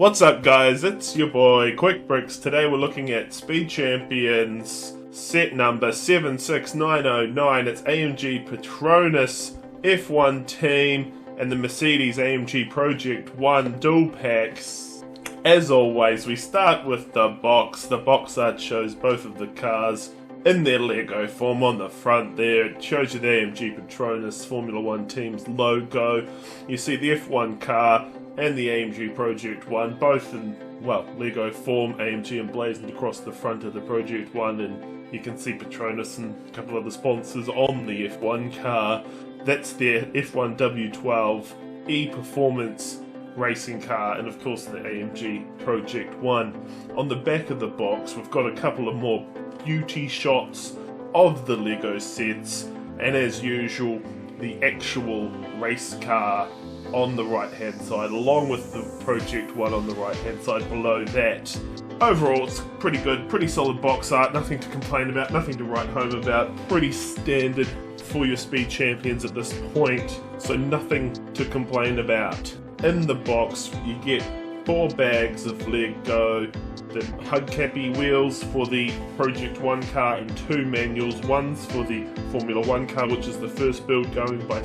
What's up guys, it's your boy Quick Bricks. Today we're looking at Speed Champions set number 76909. It's AMG Petronas F1 team and the Mercedes AMG Project One dual packs. As always, we start with the box. The box art shows both of the cars in their Lego form on the front there. It shows you the AMG Petronas Formula One team's logo. You see the F1 car and the AMG Project One, both in, well, Lego form, AMG emblazoned across the front of the Project One, and you can see Petronas and a couple of the sponsors on the F1 car. That's their F1 W11 e-performance racing car, and of course the AMG Project One. On the back of the box, we've got a couple of more beauty shots of the Lego sets, and as usual, the actual race car on the right hand side, along with the Project One on the right hand side below that. Overall, it's pretty good, pretty solid box art, nothing to complain about, nothing to write home about, pretty standard for your Speed Champions at this point, so nothing to complain about. In the box, you get 4 bags of Lego, the hubcappy wheels for the Project One car and 2 manuals. One's for the Formula One car, which is the first build going by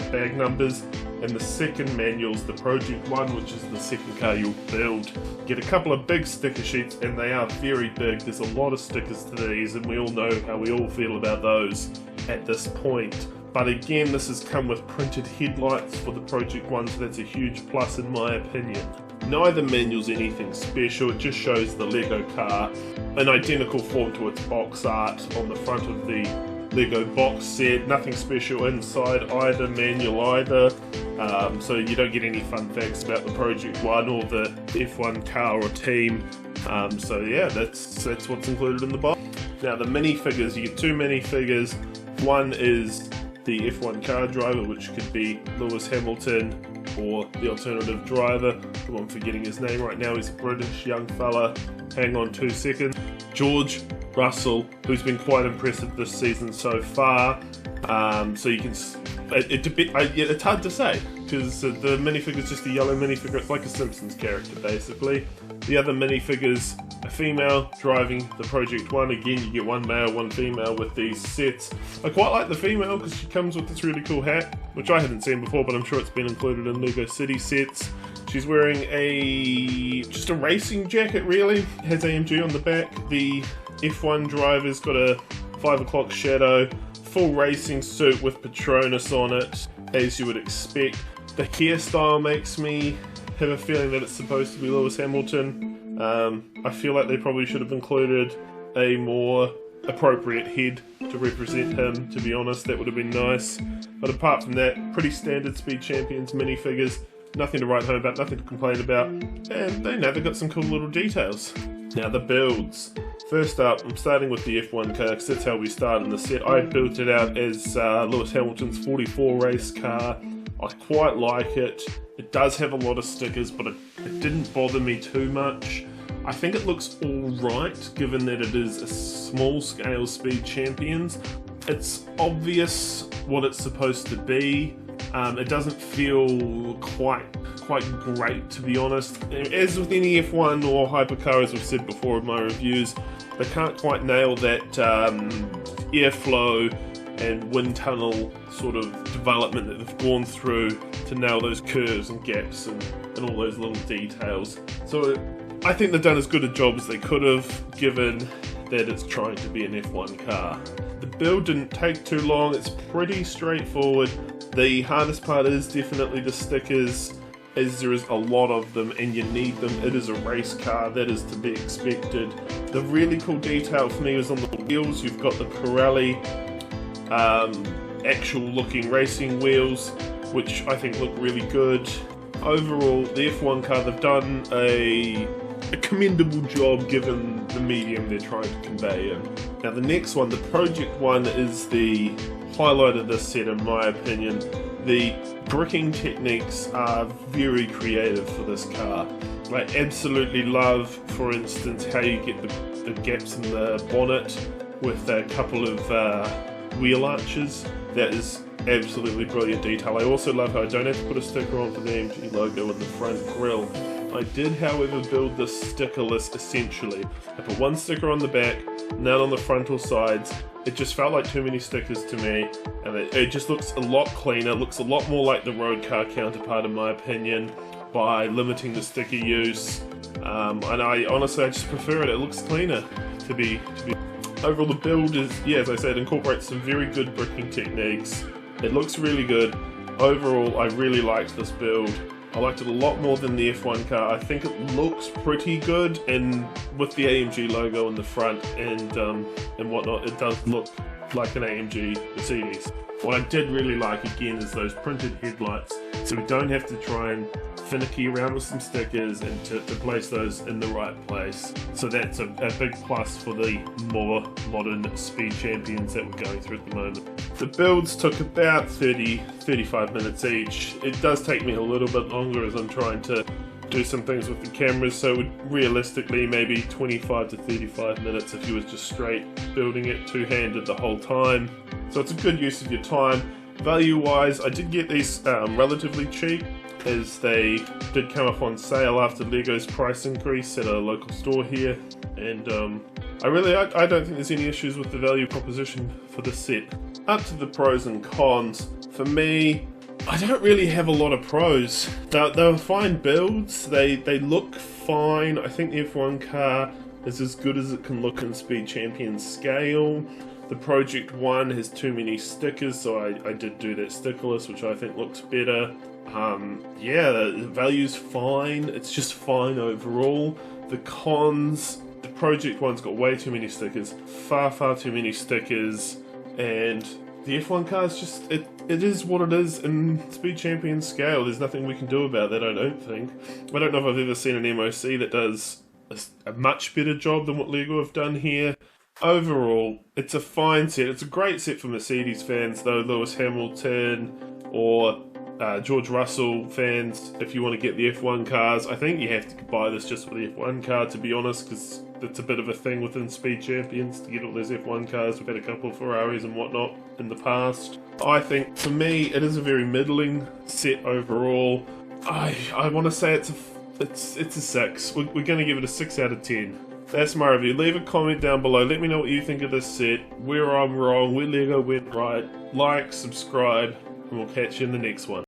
bag numbers, and the second manual's the Project One, which is the second car you'll build. Get a couple of big sticker sheets, and they are very big. There's a lot of stickers to these, and we all know how we all feel about those at this point. But again, this has come with printed headlights for the Project One, so that's a huge plus in my opinion. Neither manual's anything special, it just shows the Lego car in identical form to its box art on the front of the Lego box set. Nothing special inside either manual either, so you don't get any fun facts about the Project One or the F1 car or team. So yeah, that's what's included in the box. Now the minifigures, you get 2 minifigures. One is the F1 car driver, which could be Lewis Hamilton or the alternative driver, who I'm forgetting his name right now. He's a British young fella. Hang on 2 seconds. George Russell, who's been quite impressive this season so far. So you can, it's hard to say because the minifigure's just a yellow minifigure. It's like a Simpsons character basically. The other minifigure's a female driving the Project One. Again, you get 1 male, 1 female with these sets. I quite like the female because she comes with this really cool hat, which I hadn't seen before, but I'm sure it's been included in Lego City sets. She's wearing just a racing jacket really. It has AMG on the back. The F1 driver's got a 5 o'clock shadow, full racing suit with Petronas on it, as you would expect. The hairstyle makes me have a feeling that it's supposed to be Lewis Hamilton. I feel like they probably should have included a more appropriate head to represent him, to be honest. That would have been nice. But apart from that, pretty standard Speed Champions minifigures. Nothing to write home about, nothing to complain about. And they've got some cool little details. Now the builds. First up, I'm starting with the F1 car because that's how we start in the set. I built it out as Lewis Hamilton's 44 race car. I quite like it. It does have a lot of stickers, but it didn't bother me too much. I think it looks alright, given that it is a small-scale Speed Champions. It's obvious what it's supposed to be. It doesn't feel quite great, to be honest. As with any F1 or hypercar, as we've said before in my reviews, they can't quite nail that airflow and wind tunnel sort of development that they've gone through to nail those curves and gaps and all those little details. So I think they've done as good a job as they could have, given that it's trying to be an F1 car. The build didn't take too long, it's pretty straightforward. The hardest part is definitely the stickers, as there is a lot of them and you need them. It is a race car, that is to be expected. The really cool detail for me is on the wheels. You've got the Pirelli actual looking racing wheels, which I think look really good. Overall, the F1 car, they've done a commendable job given the medium they're trying to convey in. Now the next one, the Project One, is the highlight of this set in my opinion. The bricking techniques are very creative for this car. I absolutely love, for instance, how you get the gaps in the bonnet with a couple of wheel arches. That is absolutely brilliant detail. I also love how I don't have to put a sticker on for the AMG logo in the front grille. I did, however, build this sticker list essentially. I put one sticker on the back, none on the frontal sides. It just felt like too many stickers to me, and it just looks a lot cleaner, looks a lot more like the road car counterpart in my opinion, by limiting the sticker use. And I honestly just prefer it. It looks cleaner to be. Overall, the build is, yeah, as I said, incorporates some very good bricking techniques. It looks really good. Overall, I really liked this build. I liked it a lot more than the F1 car. I think it looks pretty good, and with the AMG logo in the front and whatnot, it does look like an AMG Mercedes. What I did really like again is those printed headlights, so we don't have to try and finicky around with some stickers and to place those in the right place. So that's a big plus for the more modern speed champions that we're going through at the moment. The builds took about 30-35 minutes each. It does take me a little bit longer as I'm trying to do some things with the cameras, so realistically maybe 25 to 35 minutes if you were just straight building it two-handed the whole time. So it's a good use of your time. Value-wise, I did get these relatively cheap, as they did come up on sale after Lego's price increase at a local store here, and I don't think there's any issues with the value proposition for this set. Up to the pros and cons. For me, I don't really have a lot of pros. They were fine builds, they look fine. I think the F1 car is as good as it can look in Speed Champion scale. The Project One has too many stickers, so I did do that sticker list, which I think looks better. Yeah, the value's fine, it's just fine overall. The cons, the Project One's got way too many stickers, far too many stickers, and the F1 car is just, it is what it is in Speed Champion scale. There's nothing we can do about that, I don't think. I don't know if I've ever seen an MOC that does a much better job than what Lego have done here. Overall, it's a fine set. It's a great set for Mercedes fans, though, Lewis Hamilton or George Russell fans. If you want to get the F1 cars, I think you have to buy this just for the F1 car, to be honest, because it's a bit of a thing within Speed Champions to get all those F1 cars. We've had a couple of Ferraris and whatnot in the past. I think, for me, it is a very middling set overall. I want to say it's a 6. We're going to give it a 6 out of 10. That's my review. Leave a comment down below. Let me know what you think of this set, where I'm wrong, where Lego went right. Like, subscribe, and we'll catch you in the next one.